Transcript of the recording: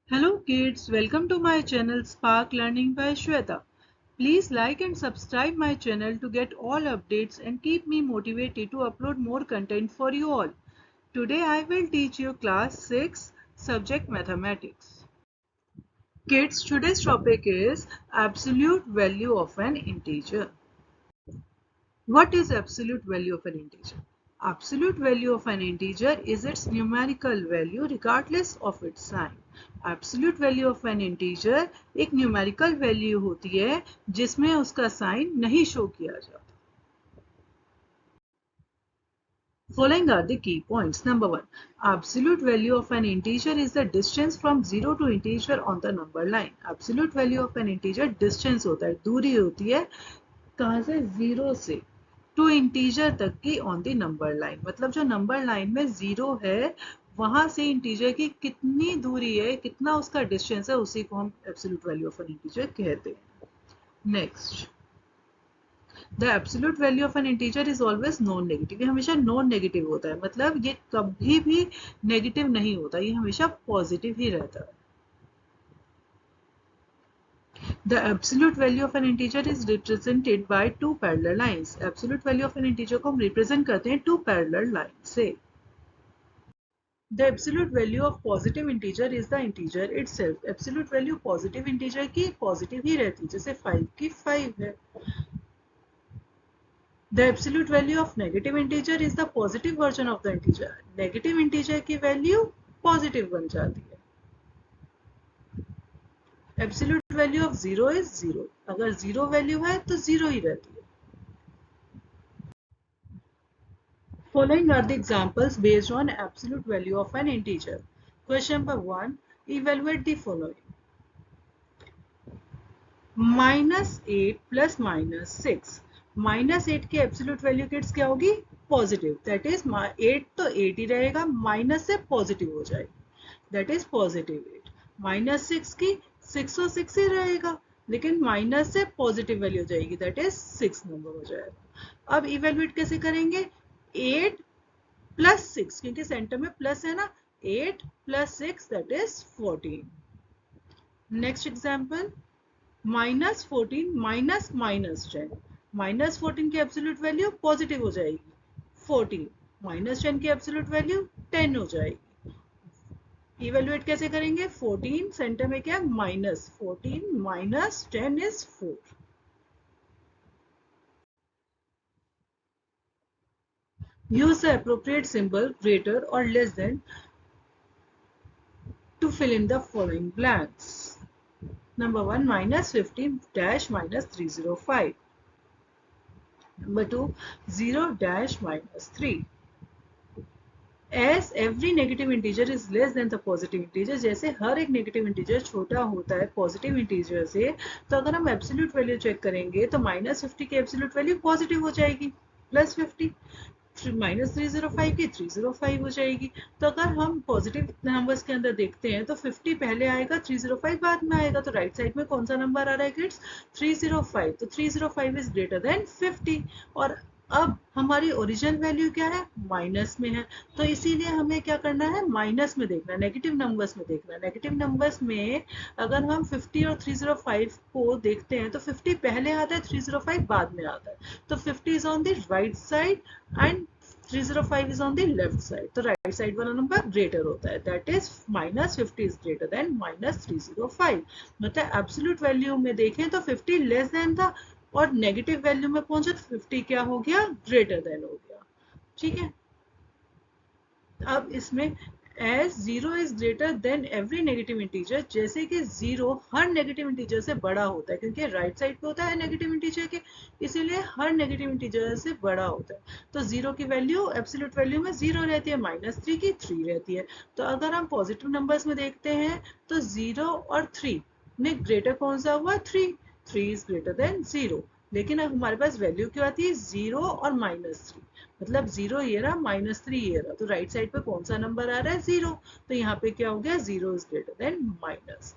Hello kids, welcome to my channel Spark Learning by Shweta. Please like and subscribe my channel to get all updates and keep me motivated to upload more content for you all. Today I will teach you class 6 subject mathematics. Kids, today's topic is absolute value of an integer. What is absolute value of an integer? Absolute value of an integer is its numerical value regardless of its sign. Absolute value of an integer एक numerical value होती है जिसमें उसका sign नहीं show किया जाता. Following are the key points. Number 1. Absolute value of an integer is the distance from 0 to integer on the number line. Absolute value of an integer distance होता है, दूरी होती है कहाँ से 0 से टू इंटीजर तक की ऑन द नंबर लाइन. मतलब जो नंबर लाइन में 0 है वहां से इंटीजर की कितनी दूरी है, कितना उसका डिस्टेंस है, उसी को हम absolute value of N integer कहते हैं. Next, the absolute value of N integer is always non negative. ये हमेशा नॉन नेगेटिव होता है, मतलब ये कभी भी नेगेटिव नहीं होता, ये हमेशा पॉजिटिव ही रहता है. The absolute value of an integer is represented by two parallel lines. Absolute value of an integer को हम represent करते हैं two parallel lines से. The absolute value of positive integer is the integer itself. Absolute value positive integer की positive ही रहती है, जैसे 5 की 5 है. The absolute value of negative integer is the positive version of the integer. Negative integer की value positive बन जाती है. Absolute value of 0 is 0. अगर 0 वैल्यू है तो 0 ही रहती है. Following are the examples based on absolute value of an integer. Question number 1. Evaluate the following. -8 plus -6. -8 की एब्सोल्यूट वैल्यू किड्स क्या होगी? पॉजिटिव. दैट इज 8 तो 8 ही रहेगा, माइनस से पॉजिटिव हो जाएगी, दैट इज पॉजिटिव 8. -6 की 6 और 6 ही रहेगा, लेकिन माइनस से पॉजिटिव वैल्यू हो जाएगी, दैट इज 6 नंबर हो जाएगा. अब इवेल्युएट कैसे करेंगे? 8 प्लस 6, क्योंकि सेंटर में प्लस है ना, 8 plus 6 that is 14. Next example, -14 minus -10. -14 की एब्सोल्यूट वैल्यू पॉजिटिव हो जाएगी, 14. -10 की एब्सोल्यूट वैल्यू 10 हो जाएगी. इवेल्युएट कैसे करेंगे? 14 सेंटर में क्या, minus 14 minus 10 is 4. Use the appropriate symbol greater or less than to fill in the following blanks. Number 1, -15 dash -305. Number 2, 0 dash -3. As every negative integer is less than the positive integer, जैसे हर एक negative integer छोटा होता है positive integer से, तो अगर हम absolute value check करेंगे तो -50 की एब्सोल्यूट वैल्यू पॉजिटिव हो जाएगी, +50. -305 की 305 हो जाएगी. तो अगर हम पॉजिटिव नंबर्स के अंदर देखते हैं तो 50 पहले आएगा, 305 बाद में आएगा. तो राइट साइड में कौन सा नंबर आ रहा है किड्स? 305. तो 305 इज ग्रेटर देन 50. और अब हमारी ओरिजिनल वैल्यू क्या है? माइनस में है. तो इसीलिए हमें क्या करना है? माइनस में देखना है, नेगेटिव नंबर्स में देखना है. नेगेटिव नंबर्स में अगर हम 50 और 305 को देखते हैं तो 50 पहले आता है, 305 बाद में आता है. तो 50 is on the right side and 305 is on the left side. तो राइट साइड वाला नंबर ग्रेटर होता है, that is -50 is greater then -305. मतलब एब्सोल्यूट वैल्यू में देखें तो 50 लेस देन था, और नेगेटिव वैल्यू में पहुंचे तो 50 क्या हो गया? ग्रेटर देन हो गया. ठीक है. अब इसमें as 0 is greater than every negative integer, जैसे कि 0 हर नेगेटिव इंटीजर से बड़ा होता है, क्योंकि राइट साइड पे होता है नेगेटिव इंटीजर के, इसीलिए हर नेगेटिव इंटीजर से बड़ा होता है. तो 0 की वैल्यू एब्सोल्यूट वैल्यू में 0 रहती है, -3 की 3 रहती है. तो अगर हम पॉजिटिव नंबर्स में देखते हैं तो 0 और 3 में ग्रेटर कौन सा हुआ? 3 इज ग्रेटर देन 0. लेकिन अब हमारे पास वैल्यू क्यों आती है? 0 और -3. मतलब 0 ये रहा, -3 ये रहा. तो राइट साइड पे कौन सा नंबर आ रहा है? 0. तो यहाँ पे क्या हो गया? 0 इज ग्रेटर देन -3.